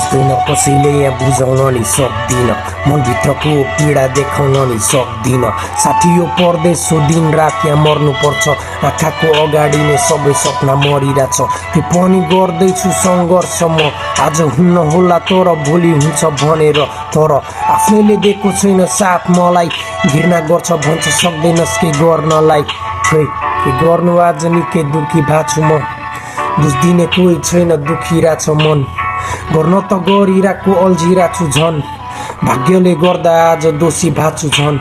सक्दैन कसैले यहाँ बुझाउन नि सक्दिन मनभित्रको पीडा देखाउन नि सक्दिन साथी यो परदेश हो दिन रात यहाँ मर्नुपर्छ आँखाको अगाडि नै सबै सपना मरिरहेछ त्यो पनि गर्दैछु सङ्घर्ष म आज हुन्न होला तर भोलि हुन्छ भनेर तर आफ्नैले दिएको छैन साथ मलाई घृणा गर्छ भन्छ सक्दैनस् के गर्नलाई खै के गर्नु आज निकै दुखी भएको छु म बुझ्दिने कोही छैन दुखिरहेछ मन गर्न त गरिरहेको अल्झिरहेको छु झन् भाग्यले गर्दा आज दोषी भएको छु झन्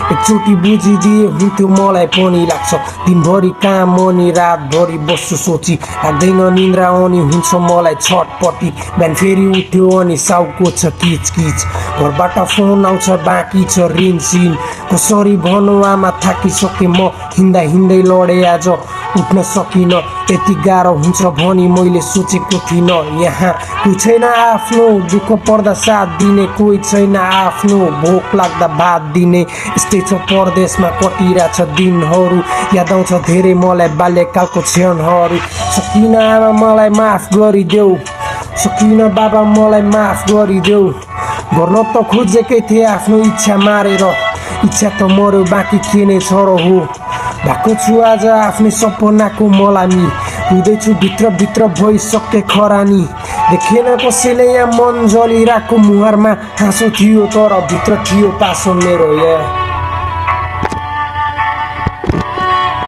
एकचोटि बुझिदिए हुन्थ्यो मलाई पनि लाग्छ दिनभरि काम अनि रातभरि बस्छु सोची लाग्दैन निन्द्रा अनि हुन्छ मलाई छटपट्टि बिहान फेरि उठ्यो अनि साउको छ किचकिच घरबाट फोन आउँछ बाँकी छ ऋणसिन कसरी भनौँ आमा थाकिसकेँ म हिँड्दा हिँड्दै लडेँ आज उठ्न सकिनँ यति गाह्रो हुन्छ भनी मैले सोचेको थिइनँ यहाँ कोही छैन आफ्नो दुःख पर्दा साथ दिने कोही छैन आफ्नो भोक लाग्दा भात दिने यस्तै छ परदेशमा कटिरहेछ दिनहरू याद आउँछ धेरै मलाई बाल्यकालको क्षणहरू सकिन आमा मलाई माफ गरिदेऊ सकिन बाबा मलाई माफ गरिदेऊ गर्न त खोजेकै थिएँ आफ्नो इच्छा मारेर इच्छा त मर्यो बाँकी के नै छ र हो भएको छु आज आफ्नै सपनाको मलामी हुँदैछु भित्र भइसके खरानी देखेन कसैले यहाँ मन जलिरहेको मुहारमा हाँसो थियो तर भित्र थियो पासो मेरो